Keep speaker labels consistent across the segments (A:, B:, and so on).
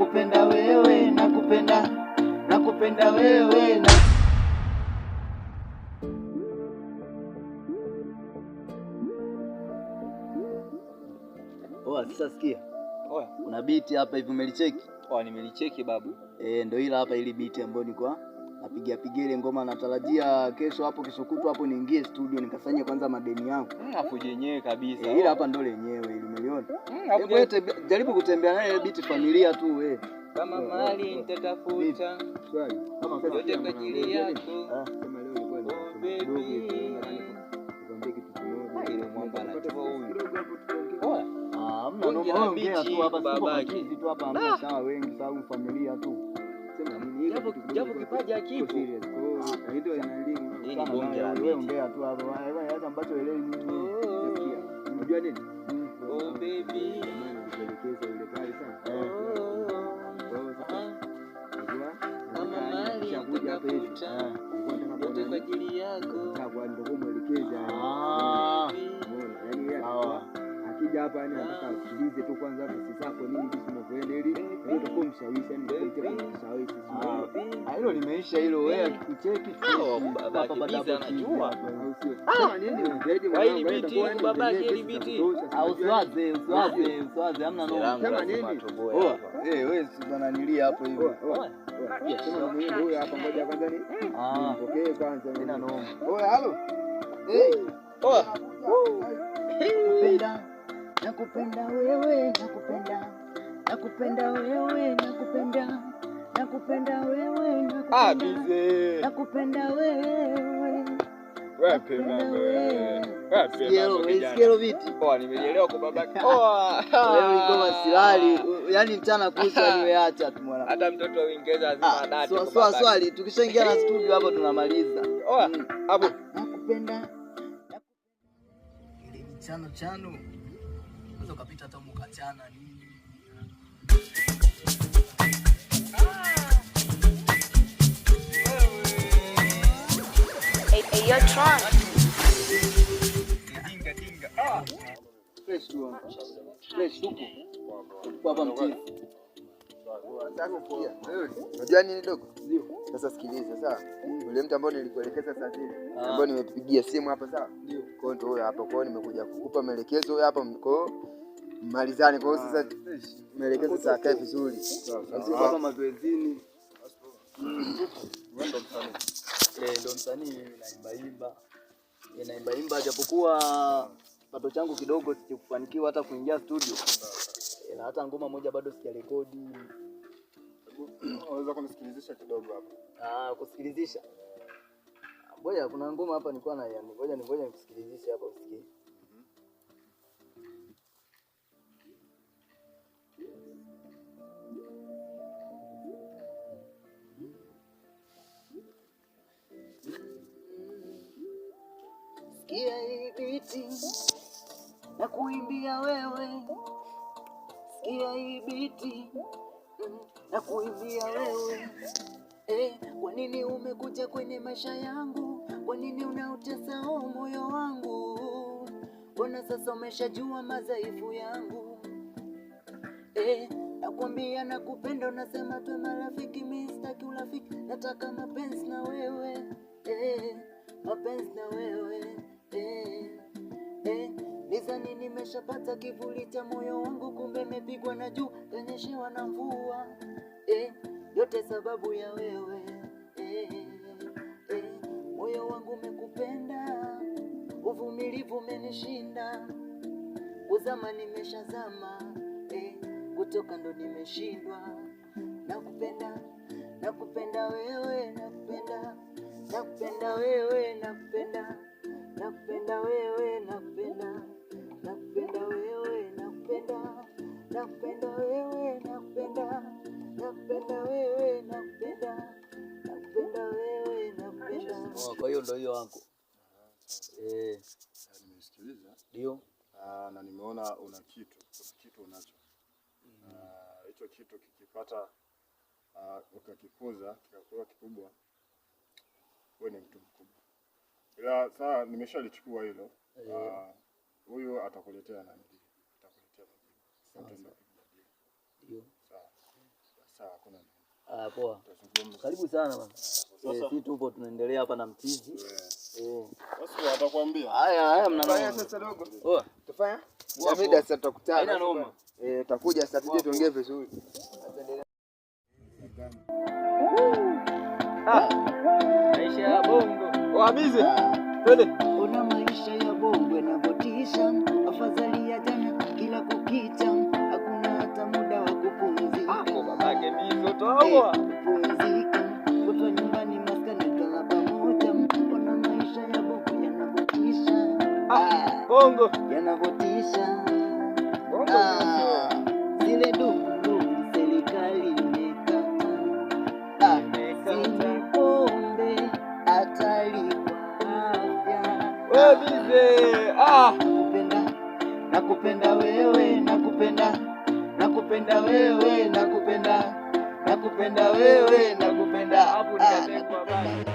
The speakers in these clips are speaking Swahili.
A: nakupenda wewe, nakupenda wewe Sasa sikia. Kuna beat hapa hivi umelicheki?
B: Nimelicheki babu.
A: Ndio ila hapa ili beat ambayo nilikuwa napiga ile ngoma, natarajia kesho hapo kesho kutwa hapo niingie studio nikafanye kwanza madeni yangu.
B: Hapo yenyewe kabisa.
A: Ila hapa ndo lenyewe ili umeliona. Jaribu kutembea naye ile beat familia tu wewe.
B: Kama mali nitatafuta.
A: Swali. Kama
B: yote kwa ajili yako.
A: Kama leo ilikuwa ni
B: ile mwamba anatoa huyu.
A: Ongea tu hapa babaki. Vitu hapa hamna sawa wengi sawa familia tu.
B: Sema nini hivi? Japo kipaji kipo.
A: Ndio inaelimu.
B: Nini bonge la
A: wewe ongea tu hapa. Wewe hata ambacho elewi nini. Nasikia. Unajua nini?
B: Oh baby.
A: Kuelekeza ile pale sana.
B: Kama mali
A: chakuja hapa hivi.
B: Yote kwa ajili yako.
A: Kwa ndio kumwelekeza. Akija hapa yani anataka usikilize tu kwanza visi zako nini hivi unavyoenda ili ndio utakuwa mshawishi yani ndio mshawishi. Hilo limeisha hilo, wewe akikucheki
B: baba biza anajua.
A: Kama nini ungeje
B: mwanangu babake ile biti.
A: Usiwaze hamna noma. Kama nini? Wewe si unanilia hapo hivyo. Sema mwenyewe huyo hapa ngoja kwanza ni. Pokee kwanza. Nina noma. Halo. Nakupenda wewe, nakupenda wewe, nakupenda wewe,
B: bize.
A: Nakupenda wewe.
B: Wapi mama wewe?
A: Sikio viti.
B: Nimeelewa kwa babake.
A: Leo ngoma silali, yani mchana kutwa nimeacha tu mwana.
B: Hata mtoto wa Uingereza lazima adate.
A: Swali, tukishaingia na studio hapo tunamaliza.
B: Hapo.
A: Nakupenda. Ile chano. Unaweza kupita hata mkachana nini.
C: Hey, you're trying.
B: Dinga.
A: Fresh huko. Kwa hapa mtini.
D: Unajua nini dogo?
A: Ndio.
D: Sasa sikiliza sawa. Yule mtu ambaye nilikuelekeza sasa hivi, ambaye nimepigia simu hapa sawa?
A: Ndio.
D: Kwa hiyo huyo hapa, kwa hiyo nimekuja kukupa maelekezo huyo hapa, kwa malizane. Kwa hiyo sasa maelekezo sasa kae vizuri.
A: Sasa kama mazoezini.
D: Ndo msanii.
A: Ndo msanii naimba japokuwa pato changu kidogo sikufanikiwa hata kuingia studio. Na hata ngoma moja bado sijarekodi.
D: Unaweza kunisikilizisha kidogo hapa?
A: Kusikilizisha. Ngoja kuna ngoma hapa nilikuwa na ngoja nikusikilizishe hapa usikie. Sikia hii biti na kuimbia wewe. Sikia hii biti na kuimbia wewe. Kwa nini umekuja kwenye maisha yangu? Kwa nini unautesa moyo wangu? Mbona sasa umeshajua madhaifu yangu? Nakwambia nakupenda, unasema tu marafiki, mimi sitaki urafiki, nataka mapenzi na wewe. Mapenzi na wewe. Nizani nimeshapata kivuli cha moyo wangu, kumbe nimepigwa na jua, kanyeshewa na mvua. Yote sababu ya wewe. Moyo wangu umekupenda, uvumilivu umenishinda, uzama nimeshazama, kutoka ndo nimeshindwa. Nakupenda wewe, nakupenda wewe, nakupenda wewe, nakupenda wewe, nakupenda wewe, kwa hiyo ndio hiyo wangu.
D: Nimesikiliza.
A: Ndio.
D: Na nimeona una kitu unacho. Hicho kitu kikipata ukakikuza kikakuwa kikubwa, wewe ni mtu mkubwa. Ila sasa nimeshalichukua hilo. Huyu atakuletea nani? Atakuletea majibu.
A: Ndio.
D: Sawa. Sawa, kuna.
A: Poa. Karibu sana bwana. Sisi tupo tunaendelea hapa na mtizi.
D: Basi atakwambia.
A: Haya
D: Fanya sasa dogo.
A: Tufanya?
D: Jamii sasa tutakutana.
A: Haina noma.
D: Tutakuja sasa tuje tuongee vizuri.
B: Maisha ya bongo. Wabize. Twende.
C: Ona maisha ya bongo yanavyotisha, afadhali ya jana kila kukicha, hakuna hata muda wa kupumzika.
B: Hapo babake bizo toa.
C: Kupumzika, kutwa nyumbani maskani kala pamoja. Ona maisha ya bongo yanavyotisha.
B: Bongo.
C: Yanavyotisha.
B: Bongo.
C: Zile dudu serikali imekata. Zile pombe hatari kwa afya.
B: Wabize.
C: Nakupenda wewe, nakupenda wewe, nakupenda wewe, nakupenda.
B: Hapo nitatekwa baba.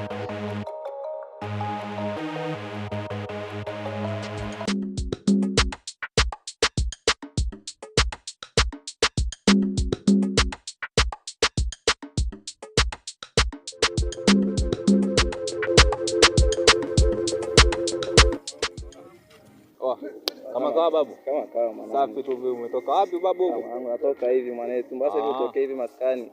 B: Kama kawa babu.
A: Kama mwanangu.
B: Safi tu wewe umetoka wapi babu huko?
A: Mwanangu natoka hivi mwanetu. Mbona hivi utoke hivi maskani?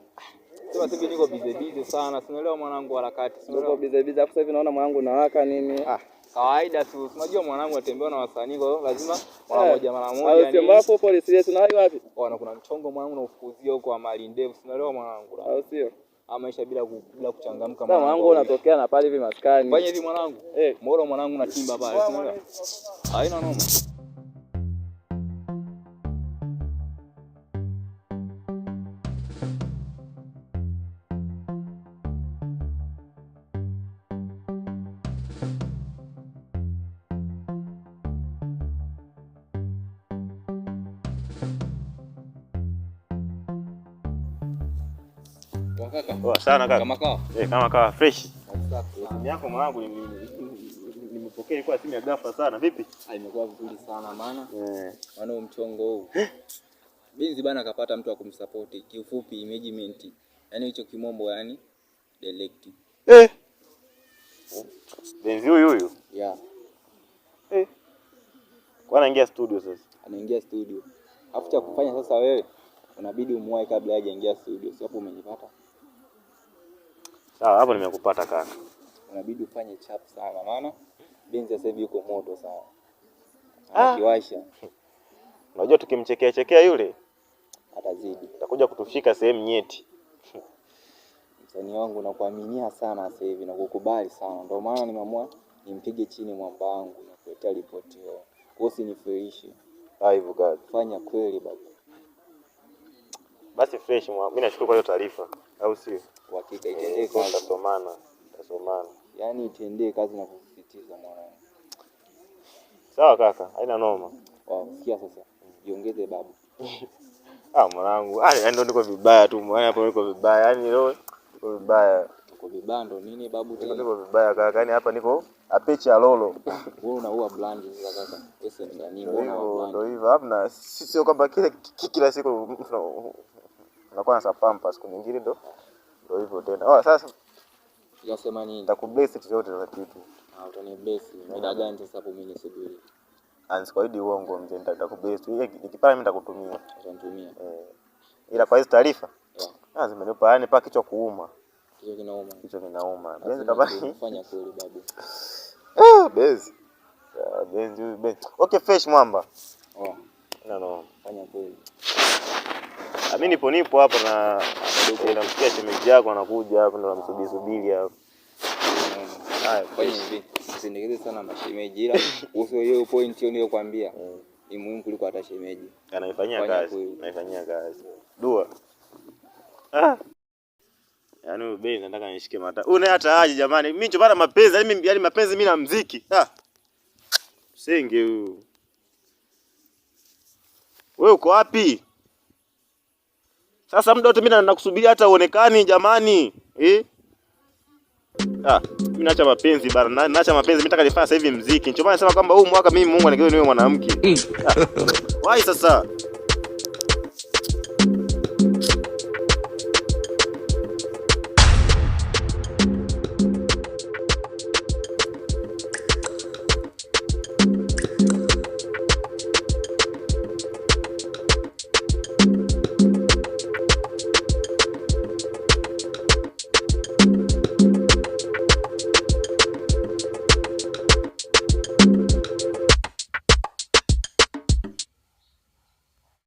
B: Sema hivi niko busy sana. Sinaelewa mwanangu harakati.
A: Niko busy hapo sasa hivi naona mwanangu nawaka nini?
B: Kawaida tu. Unajua mwanangu atembea na wasanii kwa hiyo lazima mara moja
A: Au sio hapo polisi serious na wapi?
B: Kuna mchongo mwanangu na ufukuzia huko wa mali ndefu. Sinaelewa mwanangu.
A: Au sio?
B: Maisha bila kuchangamka
A: mwanangu unatokea na pale hivi maskani.
B: Fanya hivi mwanangu. Moro mwanangu na timba pale. Haina noma.
E: Poa sana kaka.
B: Kama kawa?
E: Kama kawa fresh. Simu yako mwanangu nimepokea, ilikuwa simu ya ghafla sana. Vipi?
B: Imekuwa vizuri sana maana. Maana mchongo huu. Binzi bana kapata mtu wa kumsupport. Kiufupi management. Yaani hicho kimombo yani direct.
E: Binzi huyu.
B: Yeah.
E: Kwa anaingia studio sasa.
B: Anaingia studio. Alafu cha kufanya sasa wewe unabidi umuwae kabla hajaingia studio. Sio hapo umenipata?
E: Sawa, hapo nimekupata kaka.
B: Unabidi ufanye chap sana maana Benzi sasa hivi yuko moto sana. Akiwasha.
E: Unajua tukimchekea yule
B: atazidi.
E: Atakuja kutufika sehemu nyeti.
B: Msanii wangu nakuaminia sana sasa hivi na kukubali sana. Ndio maana nimeamua nimpige chini mwamba wangu na kuletea ripoti yao. Usinifirishe.
E: Hivyo God.
B: Fanya kweli baba.
E: Basi fresh mimi nashukuru kwa hiyo taarifa. Au sio?
B: Hakika itendee kazi.
E: Tutasomana.
B: Yaani itendee kazi na kusisitiza mwanangu.
E: Sawa kaka, haina noma.
B: Sikia sasa. Jiongeze babu.
E: Mwanangu, ndio niko vibaya tu. Mwana hapo niko vibaya. Yaani leo niko vibaya.
B: Uko vibaya ndo nini babu tena?
E: Niko vibaya kaka. Yaani hapa niko apechi ya lolo.
B: Wewe unaua brand sasa kaka. Pesa ni gani?
E: Ndio hivyo. Hamna sio kwamba kila siku unakuwa na sapampa siku nyingine ndio hivyo tena. Sasa
B: unasema nini?
E: Nitakubless kitu yote za kitu.
B: Utanibless. Muda gani sasa hapo mimi nisubiri?
E: Ansikuahidi uongo mzee, nitakubless. Nikipata mimi nitakutumia.
B: Utanitumia.
E: Ila kwa hizo taarifa lazima nipa yani pa kichwa kuuma.
B: Kichwa kinauma.
E: Benzi kabisa.
B: Fanya kweli babu.
E: Benzi. Benzi. Okay fresh mwamba. No.
B: Fanya kweli.
E: Mimi nipo hapa na namsikia shemeji yako anakuja hapa ndo namsubiri hapa.
B: Fanya hivi. Usinigeze sana mashemeji ila hiyo point niliyokuambia ni muhimu kuliko hata shemeji.
E: Anaifanyia kazi. Dua. Yaani wewe Benzi nataka nishike mata. Una hata aje jamani. Mimi njoo mapenzi, yaani mapenzi mimi na muziki. Senge huyu. Wewe uko wapi? Sasa muda wote mimi nakusubiria hata uonekani jamani. Mimi naacha mapenzi bana. Naacha mapenzi, mimi nataka nifanye sasa hivi muziki. Ndio maana nasema kwamba huu mwaka mimi Mungu anigawie niwe mwanamke. Why sasa?